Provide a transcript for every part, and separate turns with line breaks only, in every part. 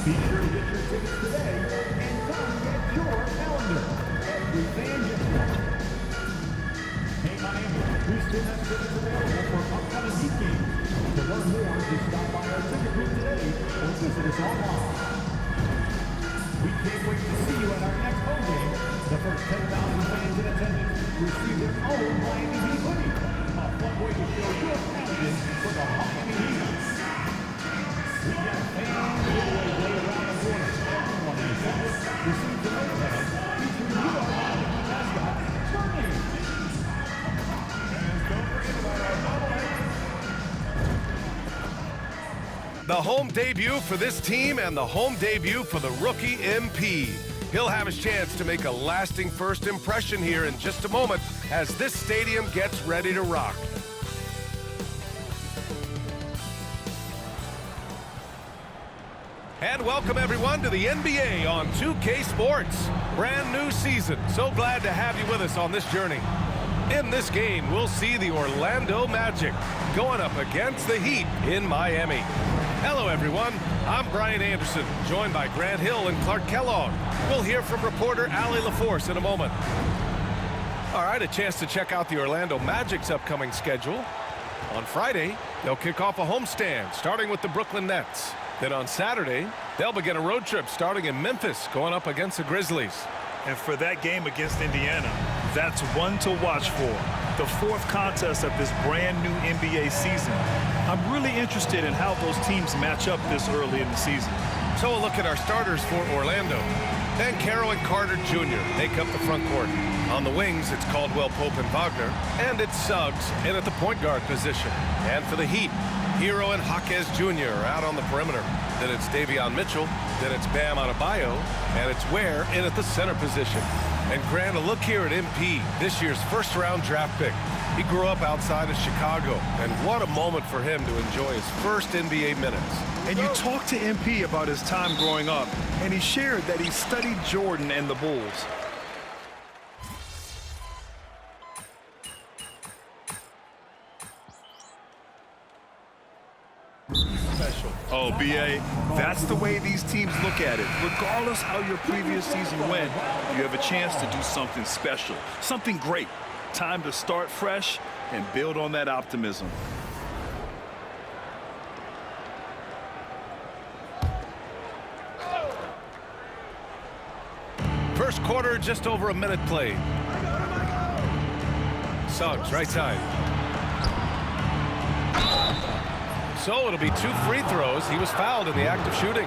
Be sure to get your tickets today and come get your calendar. Every fan gets one. Hey Miami, we still have tickets available for upcoming Heat games. To learn more, just stop by our ticket booth today or visit us online. We can't wait to see you at our next home game. The first 10,000 fans in attendance receive their own Miami Heat hoodie. A fun way to show your passion for the Miami Heat. We got fans giveaway day around the corner. Everyone in attendance receives an overhead featuring your Miami mascot, Bernie. And don't forget about our bobblehead.
The home debut for this team and the home debut for the rookie MP. He'll have his chance to make a lasting first impression here in just a moment as this stadium gets ready to rock. And welcome everyone to the NBA on 2K Sports. Brand new season. So glad to have you with us on this journey. In this game, we'll see the Orlando Magic going up against the Heat in Miami. Hello, everyone. I'm Brian Anderson, joined by Grant Hill and Clark Kellogg. We'll hear from reporter Allie LaForce in a moment. All right, a chance to check out the Orlando Magic's upcoming schedule. On Friday, they'll kick off a homestand, starting with the Brooklyn Nets. Then on Saturday, they'll begin a road trip starting in Memphis, going up against the Grizzlies.
And for that game against Indiana, that's one to watch for. The fourth contest of this brand new NBA season. I'm really interested in how those teams match up this early in the season.
So a look at our starters for Orlando. Banchero and Carter Jr. make up the front court. On the wings, it's Caldwell Pope and Wagner, and it's Suggs in at the point guard position. And for the Heat, Hero and Jaquez Jr. are out on the perimeter. Then it's Davion Mitchell, then it's Bam Adebayo, and it's Ware in at the center position. And Grant, a look here at MP, this year's first-round draft pick. He grew up outside of Chicago, and what a moment for him to enjoy his first NBA minutes.
And you talked to MP about his time growing up, and he shared that he studied Jordan and the Bulls. Oh, B.A., that's the way these teams look at it. Regardless how your previous season went, you have a chance to do something special, something great. Time to start fresh and build on that optimism.
First quarter, just over a minute played. Suggs, right side. So it'll be 2 free throws. He was fouled in the act of shooting.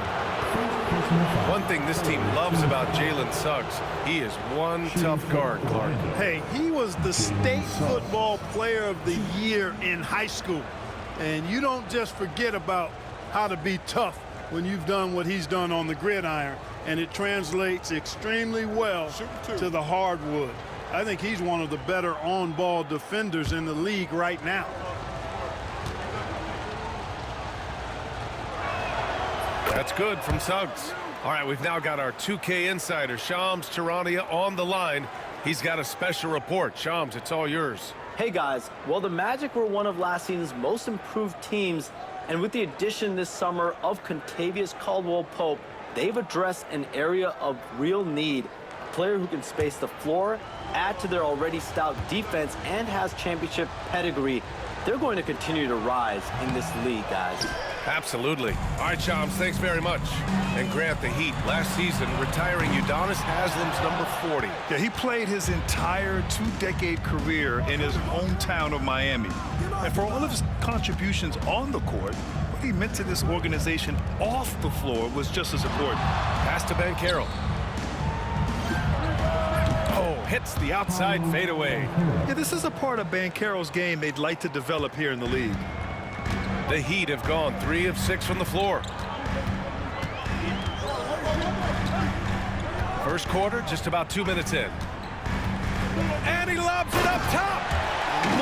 One thing this team loves about Jalen Suggs, he is one tough guard, Clark.
Hey, he was the state football player of the year in high school. And you don't just forget about how to be tough when you've done what he's done on the gridiron. And it translates extremely well to the hardwood. I think he's one of the better on-ball defenders in the league right now.
That's good from Suggs. All right, we've now got our 2K insider, Shams Charania, on the line. He's got a special report. Shams, it's all yours.
Hey, guys. Well, the Magic were one of last season's most improved teams, and with the addition this summer of Kentavious Caldwell-Pope, they've addressed an area of real need. A player who can space the floor, add to their already stout defense, and has championship pedigree. They're going to continue to rise in this league, guys.
Absolutely. All right, Shams, thanks very much. And Grant, the Heat, last season, retiring Udonis Haslem's number 40.
Yeah, he played his entire 2-decade career in his hometown of Miami. And for all of his contributions on the court, what he meant to this organization off the floor was just as important.
Pass to Banchero. Oh, hits the outside fadeaway.
Yeah, this is a part of Banchero's game they'd like to develop here in the league.
The Heat have gone 3 of 6 from the floor. First quarter, just about 2 minutes in. And he lobs it up top.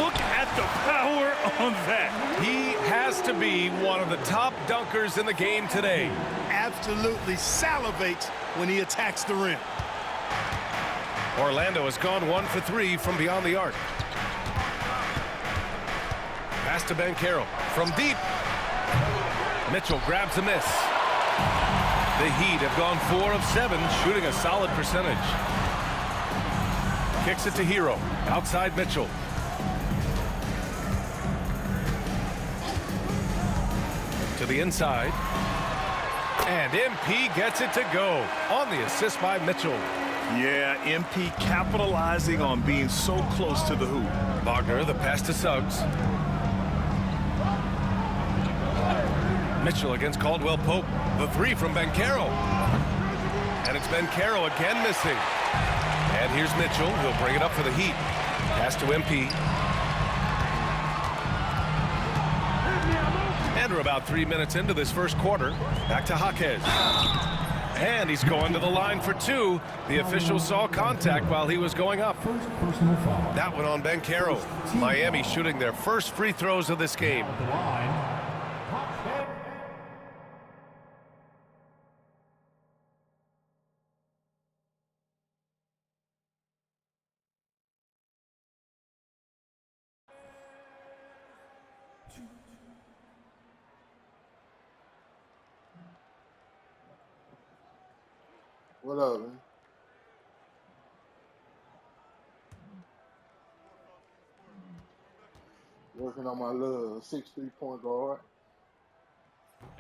Look at the power on that.
He has to be one of the top dunkers in the game today.
Absolutely salivates when he attacks the rim.
Orlando has gone 1 for 3 from beyond the arc. Pass to Banchero from deep. Mitchell grabs a miss. The Heat have gone 4 of 7, shooting a solid percentage. Kicks it to Hero. Outside Mitchell. To the inside. And MP gets it to go on the assist by Mitchell.
Yeah, MP capitalizing on being so close to the hoop.
Wagner, the pass to Suggs. Mitchell against Caldwell Pope. The three from Banchero. And it's Banchero again missing. And here's Mitchell. He'll bring it up for the Heat. Pass to MP. And we're about 3 minutes into this first quarter. Back to Jaquez. And he's going to the line for 2. The official saw contact while he was going up.
First personal foul.
That one on Banchero. Miami shooting their first free throws of this game.
At the line.
What up, man? Working on my little 6'3" point guard.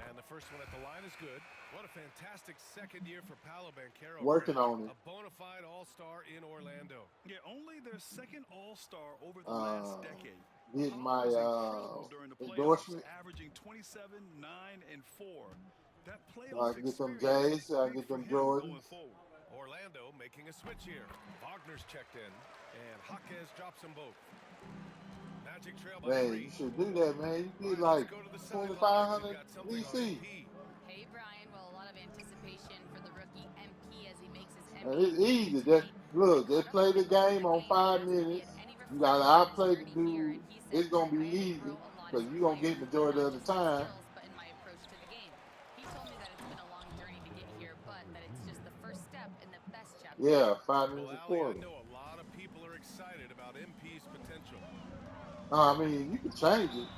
And the first one at the line is good. What a fantastic second year for Paolo Banchero.
Working on it.
A bona fide all-star in Orlando.
Yeah, only their second all-star over the last decade.
Getting my
Incredible during the playoffs,
endorsement.
averaging 27, 9, and 4. That
So I
playoff
can get them
experience
J's, so I
is
can
big
get them
for him going
Jordans.
forward.
Orlando making a switch here. Wagner's checked in, and Jaquez drops them both. Magic trail by
Man,
3.
you should do that, man. You get
Let's
like
go to the sideline.
2,500
We've got something on
VC.
MP.
Hey, Brian. Well, a lot of anticipation for the rookie MP as he makes his
And it's easy. Just look, they play the game on 5 minutes. You got to outplay the dude. It's gonna be easy because you're gonna get majority of the time.
But in my approach to the game, he told me that it's been a long journey to get here, but that it's just the first step in the best chapter.
Yeah, 5
Well,
minutes a
Ali, I
quarter.
know a lot of people are excited about MP's potential.
I mean, you can change it.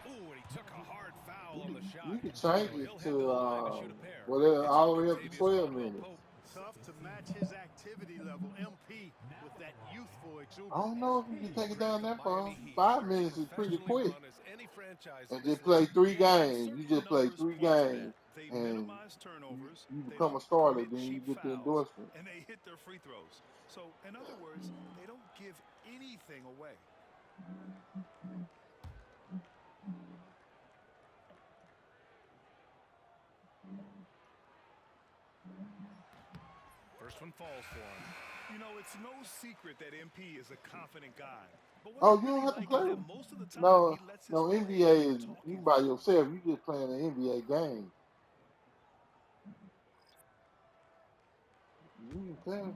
Ooh, and he took a hard foul on the shot.
You can change
He'll
it
head
to
the line to shoot a pair.
whatever,
It's
all the way up to
Octavius
12
Caldwell
minutes.
Pope.
Tough to match his activity level. MP with that youthful exuberance.
I don't know if you can take it down that far.
Miami Heat
5
are
minutes is pretty
professionally
quick.
run as any franchise in
And
this
just play
league.
3 games. You just play
Numbers
3
point to that.
games,
They
and
minimize turnovers,
you
they
become a
don't
starter.
commit
Then you
cheap
get the
fouls,
endorsement.
and they hit their free throws. So, in other words, they don't give anything away.
First one falls for him.
You know, it's no secret that MP is a confident guy. But what
Oh,
I
you don't
really
have to
like
play
is
them.
that most of the time
No,
he lets his
no,
players
NBA
do
is
the
you
talking
by
for him.
yourself. You just playing an NBA game. You can play.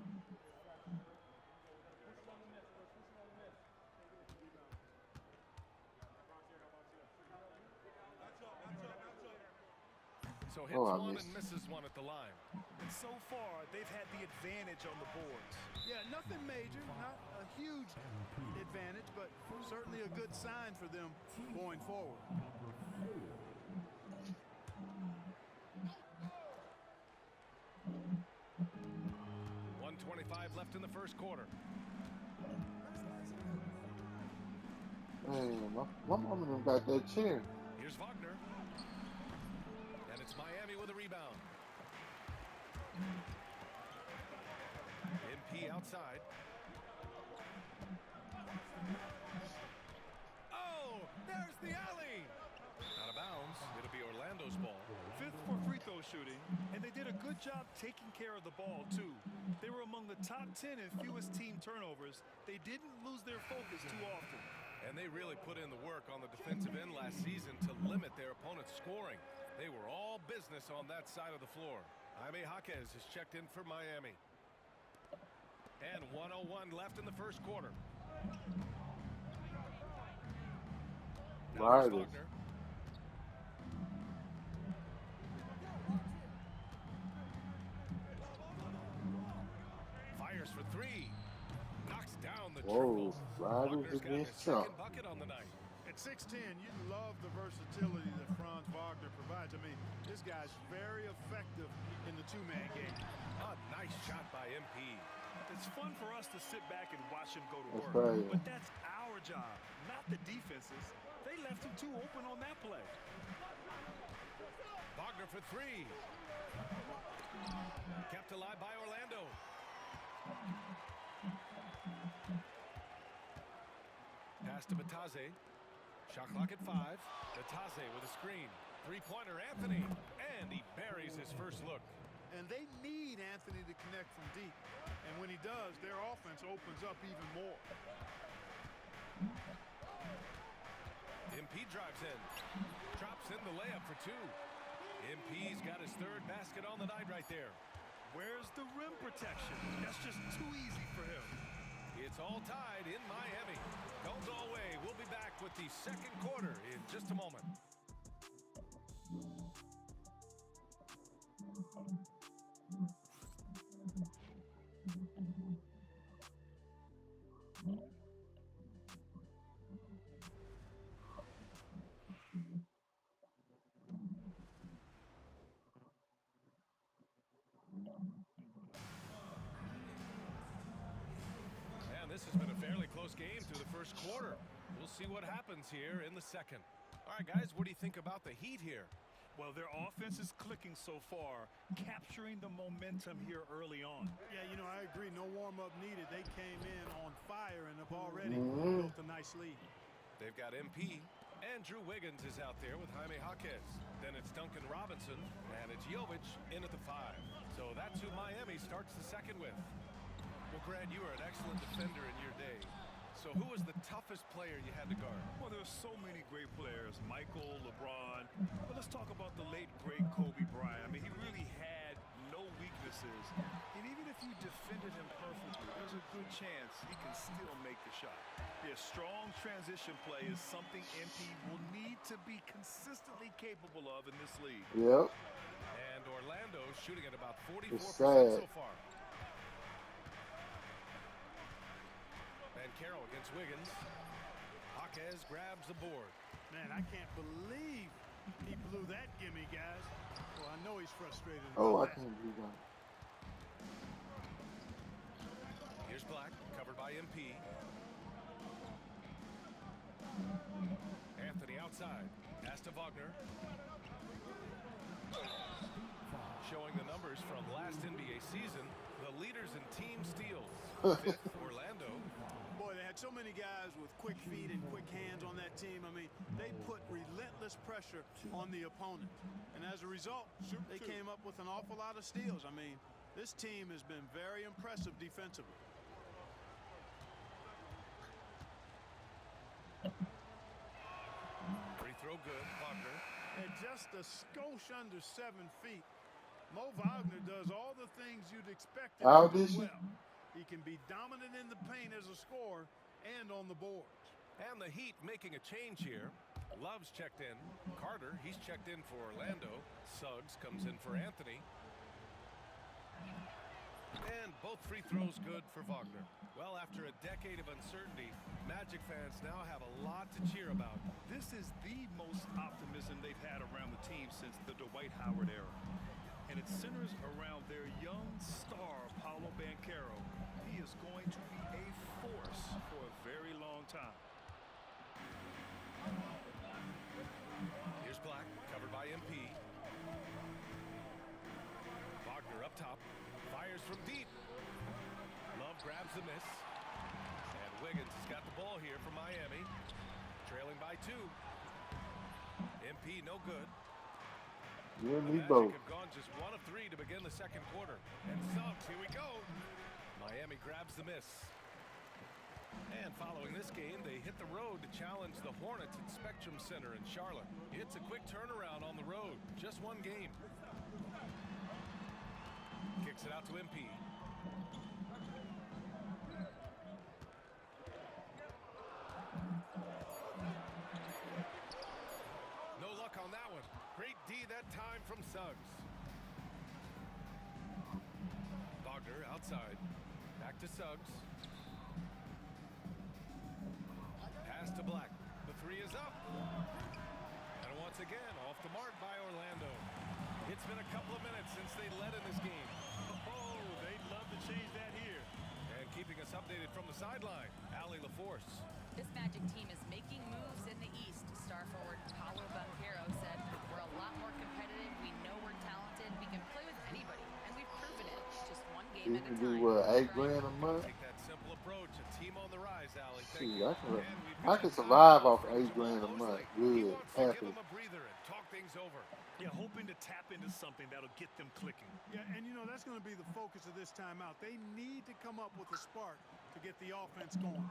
So hits
Oh, I
one
missed.
and misses one at the line.
And so far, they've had the advantage on the boards.
Yeah, nothing major, not a huge advantage, but certainly a good sign for them going forward.
1:25 left in the first quarter.
Man, my mama done got that chair.
Here's Wagner. And it's Miami with a rebound. MP outside. Oh, there's the alley. Out of bounds. It'll be Orlando's ball.
5th for free throw shooting, and they did a good job taking care of the ball, too. They were among the top 10 in fewest team turnovers. They didn't lose their focus too often.
And they really put in the work on the defensive end last season to limit their opponent's scoring. They were all business on that side of the floor. Jaime Jaquez is checked in for Miami. And 1:01 left in the first quarter. Now here's
Right.
Wagner. Fires for 3. Knocks down the
Whoa,
triple.
Riders
Wagner's got his
against Trump.
second bucket on the night.
And
At 6'10", you love the versatility that Franz Wagner provides. I mean, this guy's very effective in the two-man game.
A nice shot by MP.
It's fun for us to sit back and watch him go to
That's
work.
right.
But that's our job, not the defense's. They left him too open on that play.
Wagner for three. Kept alive by Orlando. Pass to Batase. Shot clock at 5. Batase with a screen. Three-pointer Anthony. And he buries his first look.
And they need Anthony to connect from deep. And when he does, their offense opens up even more.
MP drives in. Drops in the layup for 2. MP's got his third basket on the night right there.
Where's the rim protection? That's just too easy for him.
It's all tied in Miami. Don't go away. We'll be back with the second quarter in just a moment. And this has been a fairly close game through the first quarter. We'll see what happens here in the second. All right, guys, what do you think about the Heat here?
Well, their offense is clicking so far, capturing the momentum here early on.
Yeah, you know, I agree. No warm-up needed. They came in on fire and have already built a nice lead.
They've got MP. Andrew Wiggins is out there with Jaime Jaquez. Then it's Duncan Robinson, and it's Jovic in at the 5. So that's who Miami starts the second with. Well, Grant, you were an excellent defender in your day. So who was the toughest player you had to guard?
Well, there's so many great players. Michael, LeBron. But let's talk about the late, great Kobe Bryant. I mean, he really had no weaknesses. And even if you defended him perfectly, there's a good chance he can still make the shot. His strong transition play is something MP will need to be consistently capable of in this league.
Yep.
And Orlando shooting at about 44%
It's sad.
so far. Banchero against Wiggins. Jaquez grabs the board.
Man, I can't believe he blew that gimme, guys. Well, I know he's frustrated about
Oh, I
that.
can't do that.
Here's Black, covered by MP. Anthony outside. Pass to Wagner. Showing the numbers from last NBA season, the leaders in team steals. 5th, Orlando.
Boy, they had so many guys with quick feet and quick hands on that team. I mean, they put relentless pressure on the opponent. And as a result, they came up with an awful lot of steals. I mean, this team has been very impressive defensively.
Free throw good, Wagner.
At just a skosh under 7 feet, Mo Wagner does all the things you'd expect him
How
to
did
do
you?
well. He can be dominant in the paint as a scorer and on the boards.
And the Heat making a change here. Love's checked in. Carter, he's checked in for Orlando. Suggs comes in for Anthony. And both free throws good for Wagner. Well, after a decade of uncertainty, Magic fans now have a lot to cheer about.
This is the most optimism they've had around the team since the Dwight Howard era. And it centers around their young star, Paolo Banchero. He is going to be a force for a very long time.
Here's Black, covered by MP. Wagner up top, fires from deep. Love grabs the miss. And Wiggins has got the ball here for Miami. Trailing by 2. MP no good.
You and
The
me
Magic
both.
have gone just 1 of 3 to begin the second quarter. And Suggs, here we go. Miami grabs the miss. And following this game, they hit the road to challenge the Hornets at Spectrum Center in Charlotte. It's a quick turnaround on the road. Just 1 game. Kicks it out to MP. No luck on that one. Great D that time from Suggs. Wagner outside. Back to Suggs. Pass to Black. The 3 three is up. And once again, off the mark by Orlando. It's been a couple of minutes since they led in this game.
Oh, they'd love to change that here.
And keeping us updated from the sideline, Allie LaForce.
This Magic team is making moves in the East. Star forward Paolo Banchero said, "We're a lot more competitive. We know we're talented. We can play with anybody, and we've proven it. Just one game
You
at a
can
time."
do what, $8 grand a month?
Take that simple approach. A team on the rise, Allie. Thank
See,
you.
I can,
And we've
I
got
can
a
survive
time
off
from
$8 grand a
Jamal
month.
Mosley. He
Good,
wants to give
happy.
him a breather and talk things over.
Yeah, hoping to tap into something that'll get them clicking.
Yeah, and you know, that's going to be the focus of this timeout. They need to come up with a spark to get the offense going.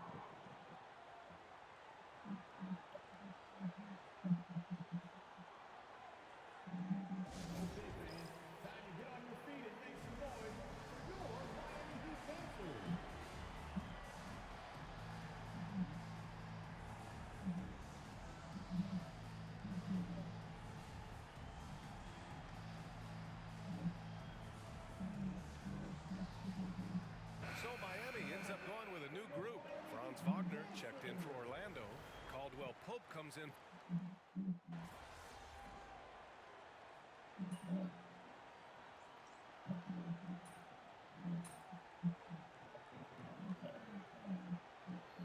So Miami ends up going with a new group. Franz Wagner checked in for Orlando. Caldwell Pope comes in.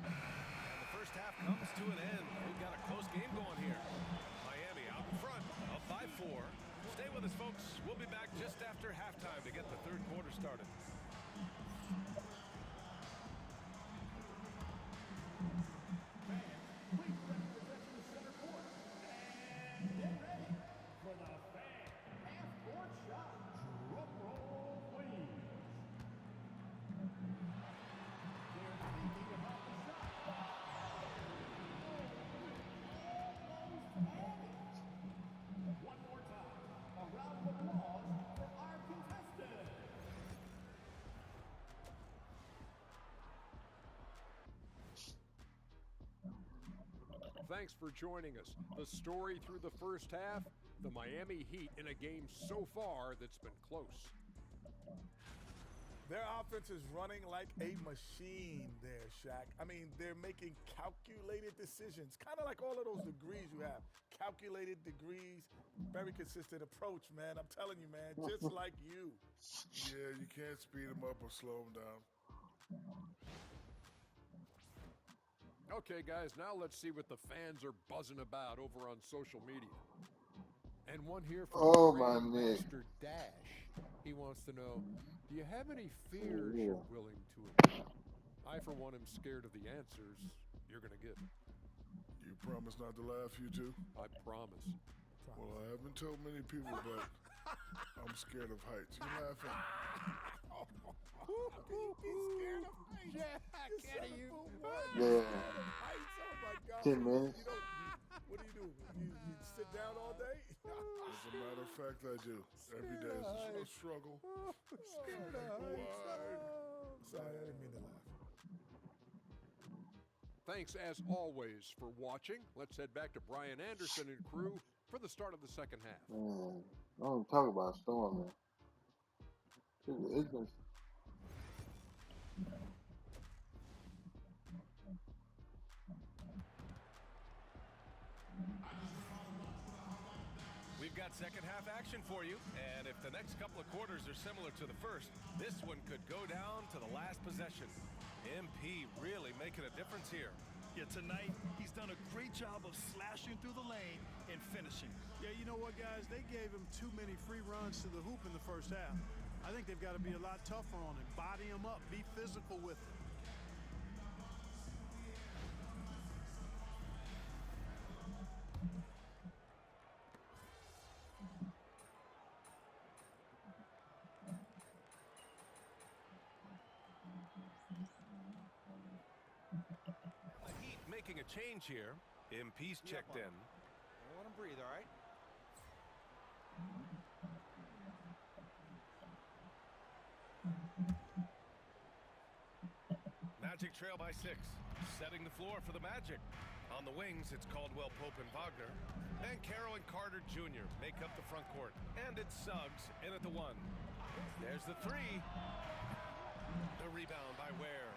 And the first half comes to an end. We've got a close game going here. Miami out in front, up by 4. Stay with us, folks. We'll be back just after halftime to get the third quarter started.
For the fan half-court shot. Drum roll, please. They're thinking about the shot. Almost had it. One more time. A round of applause for our contestants.
Thanks for joining us. The story through the first half, the Miami Heat in a game so far that's been close.
Their offense is running like a machine there, Shaq. I mean, they're making calculated decisions, kind of like all of those degrees you have. Calculated degrees, very consistent approach, man. I'm telling you, man, just like you.
Yeah, you can't speed them up or slow them down.
Okay, guys, now let's see what the fans are buzzing about over on social media. And one here from
Oh, my neck.
Grandmaster Dash. He wants to know, do you have any fears
Yeah.
you're willing to admit? I, for one, am scared of the answers you're going to give.
You promise not to laugh, you two?
I promise.
Well, I haven't told many people, but I'm scared of heights. You laughing?
He's scared of heights.
Yeah,
You son of a what?
Yeah.
Heights, oh my God.
10 minutes.
What do you do? You sit down all day?
As a matter of fact, I do. Every day is a struggle.
Scared of heights. Sorry, I didn't mean to laugh.
Thanks, as always, for watching. Let's head back to Brian Anderson and crew for the start of the second half.
Man, I don't talk about Storm, man. It's been
We've got second half action for you, and if the next couple of quarters are similar to the first, this one could go down to the last possession. MP really making a difference here.
Yeah, tonight, he's done a great job of slashing through the lane and finishing.
Yeah, you know what, guys? They gave him too many free runs to the hoop in the first half. I think they've got to be a lot tougher on him. Body him up. Be physical with him.
The Heat making a change here. MP's checked in.
Let him breathe, all right?
Magic trail by 6. Setting the floor for the Magic. On the wings, it's Caldwell Pope and Wagner. And Carroll and Carter Jr. make up the front court. And it's Suggs in at the 1. There's the 3. The rebound by Ware.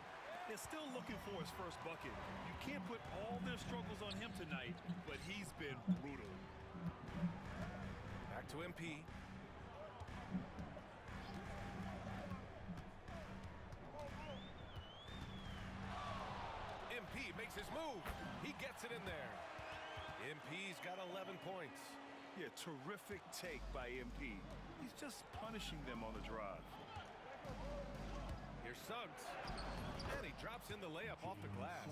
is still looking for his first bucket. You can't put all their struggles on him tonight, but he's been brutal.
Back to MP. MP makes his move. He gets it in there. MP's got 11 points.
Yeah, terrific take by MP. He's just punishing them on the drive.
Here's Suggs. And he drops in the layup off the glass.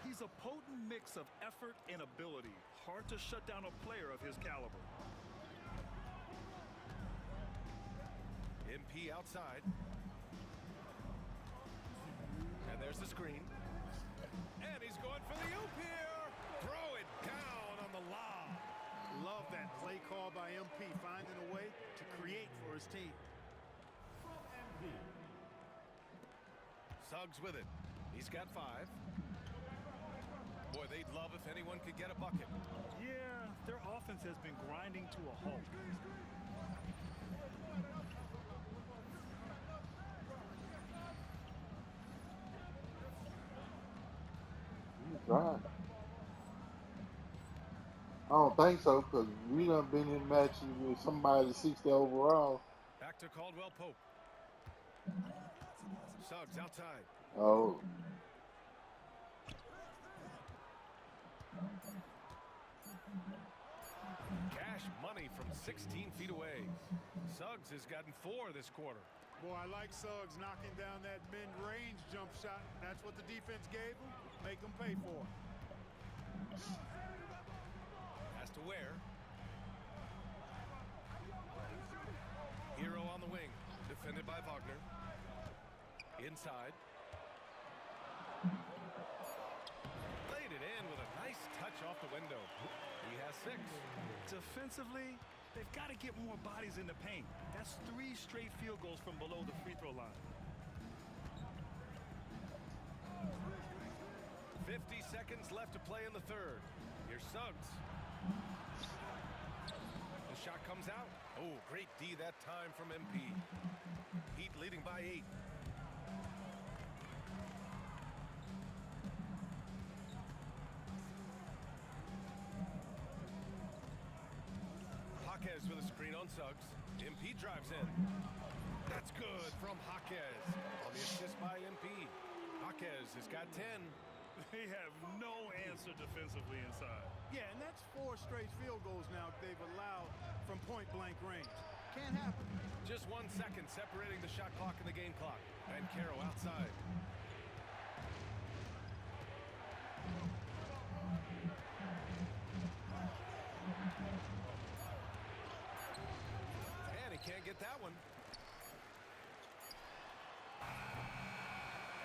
He's a potent mix of effort and ability. Hard to shut down a player of his caliber.
MP outside. And there's the screen. And he's going for the oop here. Throw it down on the lob.
Love that play call by MP, finding a way to create for his team.
From MP.
Suggs with it. He's got 5. Boy, they'd love if anyone could get a bucket.
Yeah, their offense has been grinding to a halt.
Right. I don't think so, because we done been in matches with somebody 60 overall.
Back to Caldwell Pope. Suggs outside.
Oh.
Cash money from 16 feet away. Suggs has gotten 4 this quarter.
Boy, I like Suggs knocking down that mid-range jump shot. That's what the defense gave him. Make him pay for it.
Has to Ware. Hero on the wing. Defended by Wagner. Inside. Laid it in with a nice touch off the window. He has 6.
Defensively, they've got to get more bodies in the paint. That's 3 straight field goals from below the free throw line.
50 seconds left to play in the third. Here's Suggs. The shot comes out. Oh, great D that time from MP. Heat leading by 8. Jaquez with a screen on Suggs. MP drives in. That's good from Jaquez on the assist by MP. Jaquez has got 10.
They have no answer defensively inside.
Yeah, and that's 4 straight field goals now they've allowed from point-blank range. Can't happen.
Just 1 second separating the shot clock and the game clock. And Caro outside. And he can't get that one.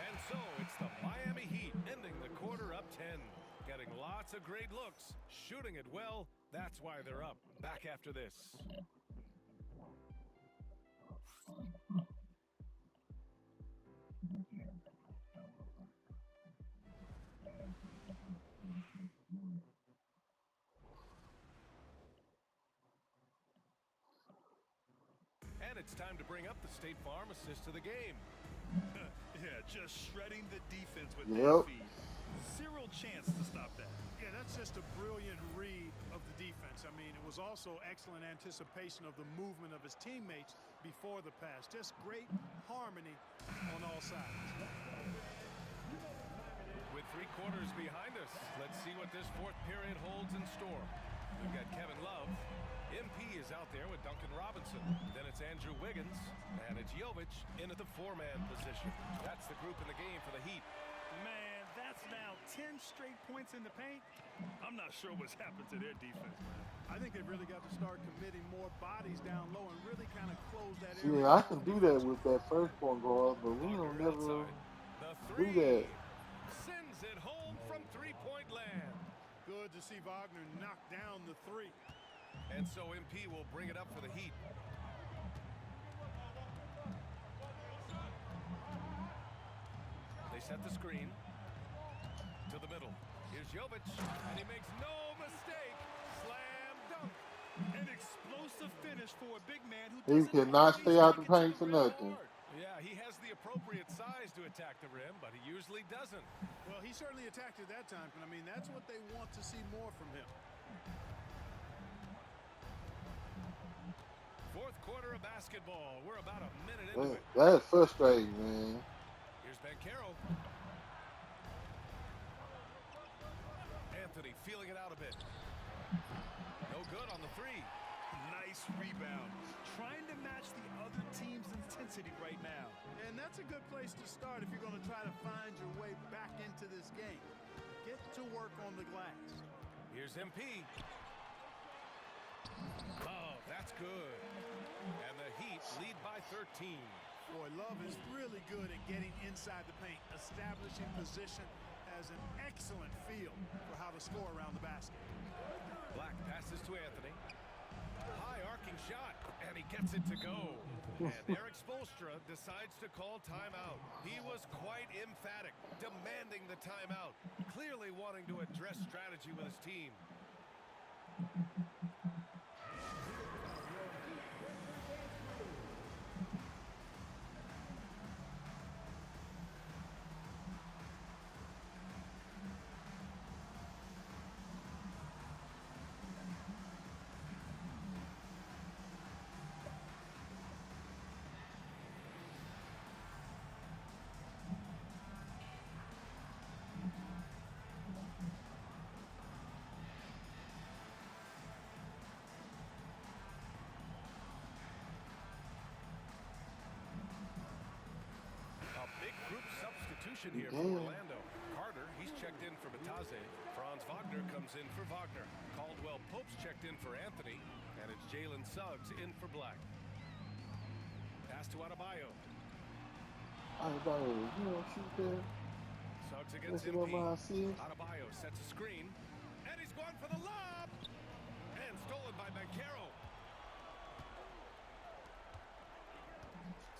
And so it's the Miami Heat ending the quarter up 10. Getting lots of great looks, shooting it well. That's why they're up. Back after this. And it's time to bring up the State Farm assist of the game.
Yeah, just shredding the defense with
Yep.
their feet. Zero chance to stop that.
Yeah, that's just a brilliant read of the defense. I mean, it was also excellent anticipation of the movement of his teammates before the pass. Just great harmony on all sides.
With 3 quarters behind us, let's see what this 4th period holds in store. We've got Kevin Love. MP is out there with Duncan Robinson. Then it's Andrew Wiggins. And it's Jovic in at the 4-man position. That's the group in the game for the Heat.
Man, that's now 10 straight points in the paint. I'm not sure what's happened to their defense, man.
I think they've really got to start committing more bodies down low and really kind of close that area.
Yeah, I can do that with that first point guard, but we don't never
The
do
3
that.
sends it home from 3-point land.
Good to see Wagner knock down the 3.
And so MP will bring it up for the Heat. They set the screen to the middle. Here's Jovic, and he makes no mistake. Slam dunk.
An explosive finish for a big man who
He
doesn't
cannot
have
stay
these
out the
buckets
paint for
every
nothing.
award.
Yeah, he has the appropriate size to to attack the rim, but he usually doesn't.
Well, he certainly attacked it that time, and I mean, that's what they want to see more from him.
Fourth quarter of basketball. We're about a minute into it.
That's frustrating, man.
Here's Banchero. Anthony feeling it out a bit. No good on the three.
Nice rebound. Trying to match the other team's intensity right now.
And that's a good place to start if you're going to try to find your way back into this game. Get to work on the glass.
Here's MP. Oh, that's good. And the Heat lead by 13.
Boy, Love is really good at getting inside the paint. Establishing position, has an excellent feel for how to score around the basket.
Black passes to Anthony. High arcing shot, and he gets it to go. And Eric Spoelstra decides to call timeout. He was quite emphatic, demanding the timeout, clearly wanting to address strategy with his team. Here for Orlando. Carter, he's checked in for Batase. Franz Wagner comes in for Wagner. Caldwell Pope's checked in for Anthony. And it's Jalen Suggs in for Black. Pass to Adebayo.
Adebayo, you don't shoot there.
Suggs against MP. Adebayo sets a screen. And he's going for the lob. And stolen by Banchero.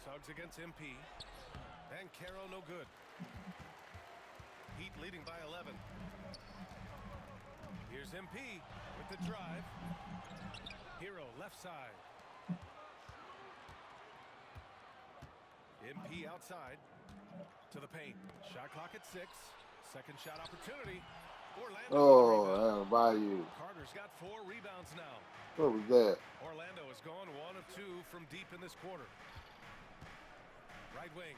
Suggs against MP. Banchero no good. Heat leading by 11. Here's MP with the drive. Hero left side. MP outside to the paint. Shot clock at 6. Second shot opportunity. Orlando.
Oh, by you.
Carter's got 4 rebounds now.
What was that?
Orlando has gone 1 of 2 from deep in this quarter. Right wing.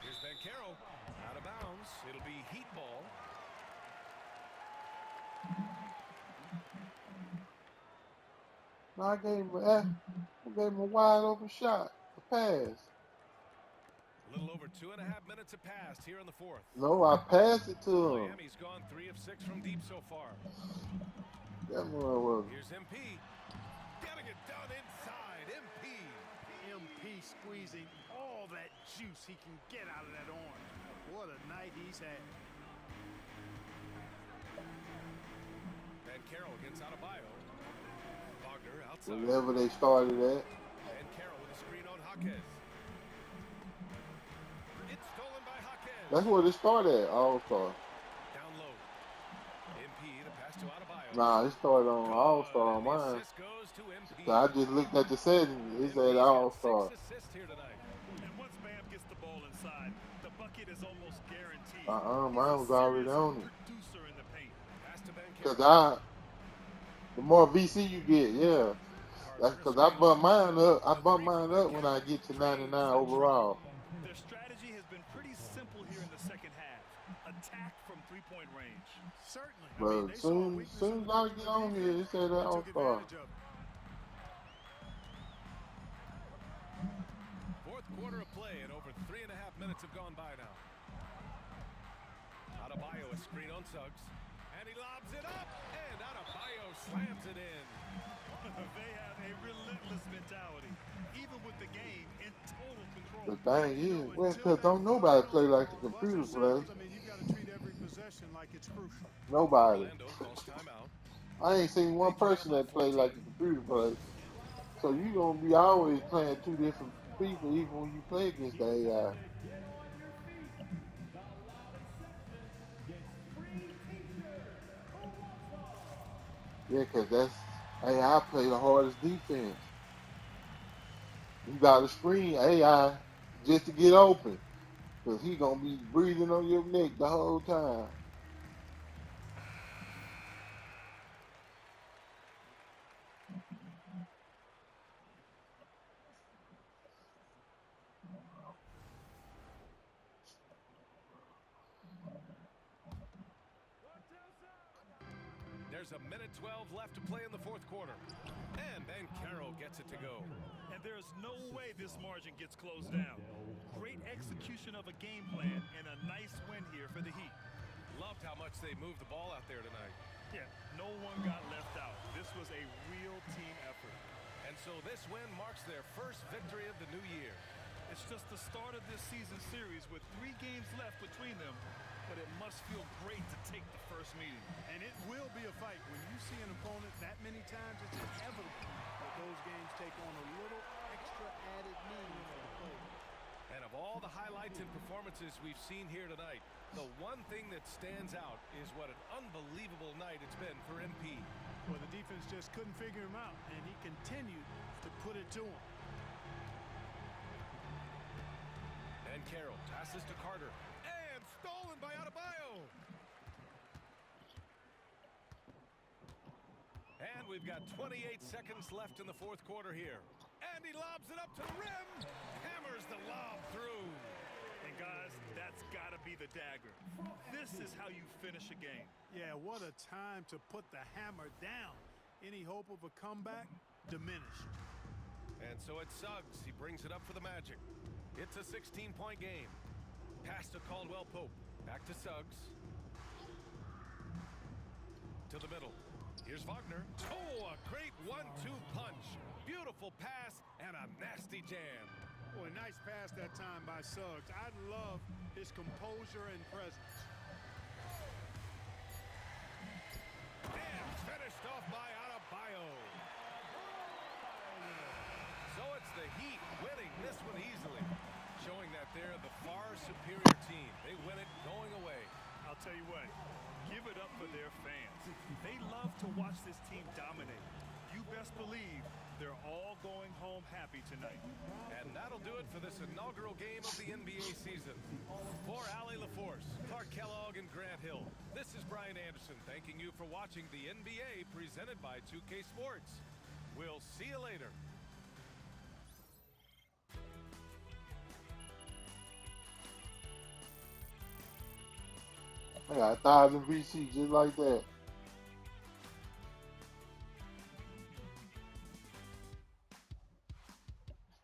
Here's Banchero. Out of bounds. It'll be Heat ball.
I gave him a wide open shot. A pass.
A little over 2.5 minutes have passed here in the fourth.
No, I passed it to him.
Miami's gone 3 of 6 from deep so far.
That one was.
Here's MP. Getting it done inside. MP.
MP squeezing all that juice he can get out of that arm. What a night he's had.
Banchero against Adebayo. Wagner outside.
Wherever they started at.
Banchero with a screen on Jaquez. It's stolen by Jaquez.
That's where they started at, All-Star.
Down low. MP, the pass to Adebayo.
Nah, it started on All-Star on mine.
Assist goes to MP.
So I just looked at the settings. It said All-Star.
6 assists here tonight.
And once Bam gets the ball inside, the bucket is almost guaranteed.
Mine was already on it.
Producer in the paint.
Pass to Banchero.
Cause the more VC you get, yeah. That's because I bump mine up. I bump mine up when I get to 99 overall.
Their strategy has been pretty simple here in the second half. Attack from three-point range.
Certainly.
But soon as I get on here, it said that All-Star.
Fourth quarter of play and over 3.5 minutes have gone by now. Adebayo a screen on Suggs. And he lobs it up. And Adebayo slams it in.
They have a relentless mentality, even with the game in total control.
The thing is, well, because don't nobody play like the computer plays.
I mean, you got to treat every possession like it's crucial.
Nobody.
Orlando calls timeout.
I ain't seen one person that play like the computer plays. So you gonna be always playing 2 different people, even when you play against the AI. Yeah, because that's AI play the hardest defense. You got to screen AI just to get open. Because he going to be breathing on your neck the whole time.
There's a minute 12 left to play in the fourth quarter. And Banchero gets it to go.
And there's no way this margin gets closed down. Great execution of a game plan and a nice win here for the Heat.
Loved how much they moved the ball out there tonight.
Yeah, no one got left out. This was a real team effort.
And so this win marks their first victory of the new year.
It's just the start of this season series with 3 games left between them, but it must feel great to take the first meeting.
And it will be a fight. When you see an opponent that many times, it's inevitable that those games take on a little extra added meaning for the player.
And of all the highlights and performances we've seen here tonight, the one thing that stands out is what an unbelievable night it's been for MP.
Well, the defense just couldn't figure him out, and he continued to put it to him.
And Carroll passes to Carter. And stolen by Adebayo. And we've got 28 seconds left in the fourth quarter here. And he lobs it up to the rim. Hammers the lob through.
And guys, that's got to be the dagger. This is how you finish a game.
Yeah, what a time to put the hammer down. Any hope of a comeback diminished.
And so it's Suggs. He brings it up for the Magic. It's a 16-point game. Pass to Caldwell Pope. Back to Suggs. To the middle. Here's Wagner. Oh, a great 1-2 punch. Beautiful pass and a nasty jam.
Boy, nice pass that time by Suggs. I love his composure and presence.
And finished off by Adebayo. So it's the Heat winning this one easily, showing that they're the far superior team. They win it going away.
I'll tell you what, give it up for their fans. They love to watch this team dominate. You best believe they're all going home happy tonight.
And that'll do it for this inaugural game of the NBA season. For Allie LaForce, Clark Kellogg, and Grant Hill, this is Brian Anderson thanking you for watching the NBA presented by 2K Sports. We'll see you later.
I got 1,000 VC just like that.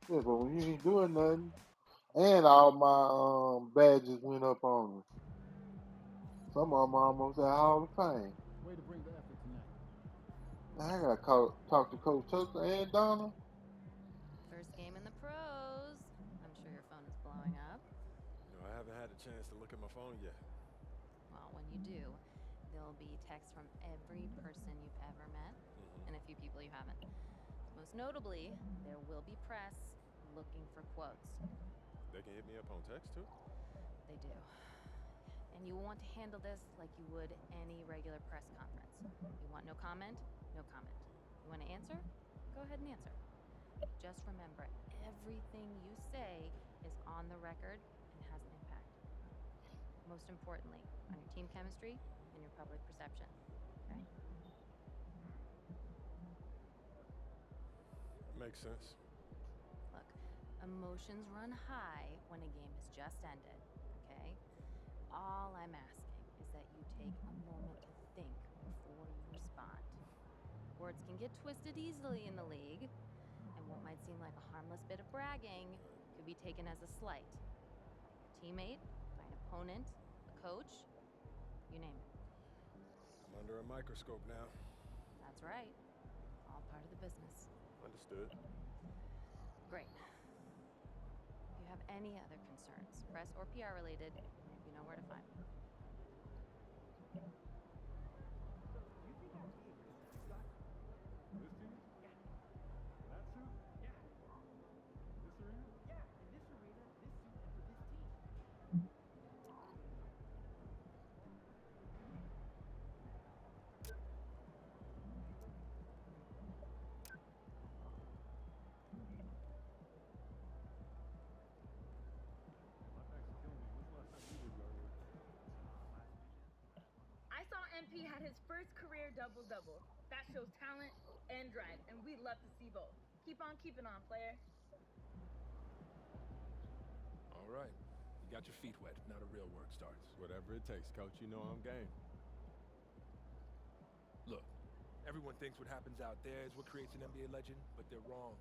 Yeah, but when you ain't doing nothing, and all my badges went up on me. Some of them almost at Hall of Fame.
Way to bring the effort tonight.
Now I gotta talk to Coach Tucker and Donna.
First game in the pros. I'm sure your phone is blowing up.
No, I haven't had a chance to look at my phone yet.
Well, when you do, there'll be texts from every person you've ever met and a few people you haven't. Most notably, there will be press looking for quotes.
They can hit me up on text too?
They do. And you want to handle this like you would any regular press conference. You want no comment? No comment. You want to answer? Go ahead and answer. Just remember, everything you say is on the record and has an impact. Most importantly, on your team chemistry and your public perception. Okay?
Makes sense.
Look, emotions run high when a game has just ended, okay? All I'm asking is that you take a moment to think before you respond. Words can get twisted easily in the league, and what might seem like a harmless bit of bragging could be taken as a slight. A teammate, by an opponent, a coach, you name it.
I'm under a microscope now.
That's right. All part of the business.
Understood.
Great. If you have any other concerns, press or PR related, you know where to find me.
MP had his first career double-double. That shows talent and drive, and we love to see both. Keep on keeping on, player.
All right. You got your feet wet. Now the real work starts.
Whatever it takes, Coach. You know I'm game.
Look, everyone thinks what happens out there is what creates an NBA legend, but they're wrong.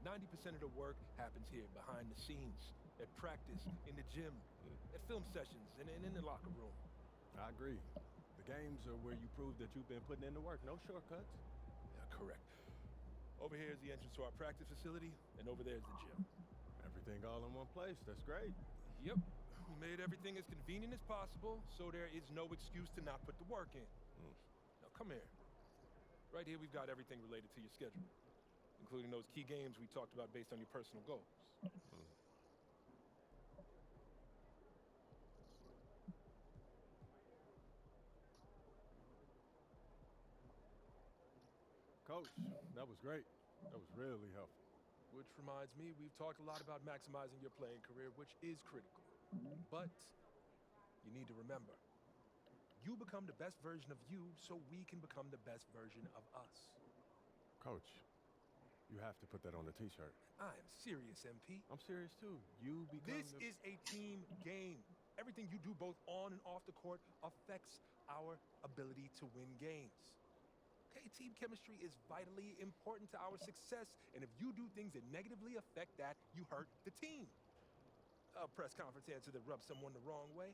90% of the work happens here, behind the scenes, at practice, in the gym, at film sessions, and in the locker room.
I agree. The games are where you prove that you've been putting in the work. No shortcuts.
Yeah, correct. Over here is the entrance to our practice facility, and over there is the gym.
Everything all in one place. That's great.
Yep. We made everything as convenient as possible, so there is no excuse to not put the work in. Now, come here. Right here, we've got everything related to your schedule, including those key games we talked about based on your personal goals.
Coach, that was great. That was really helpful.
Which reminds me, we've talked a lot about maximizing your playing career, which is critical. But you need to remember, you become the best version of you so we can become the best version of us.
Coach, you have to put that on the t-shirt.
I am serious, MP.
I'm serious too. You become
This is a team game. Everything you do both on and off the court affects our ability to win games. Okay, team chemistry is vitally important to our success, and if you do things that negatively affect that, you hurt the team. A press conference answer that rubs someone the wrong way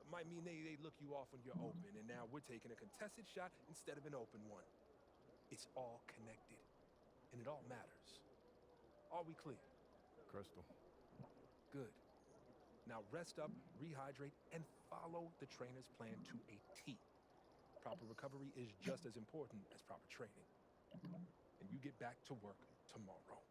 might mean they look you off when you're open, and now we're taking a contested shot instead of an open one. It's all connected, and it all matters. Are we clear?
Crystal.
Good. Now rest up, rehydrate, and follow the trainer's plan to a T. Proper recovery is just as important as proper training. And you get back to work tomorrow.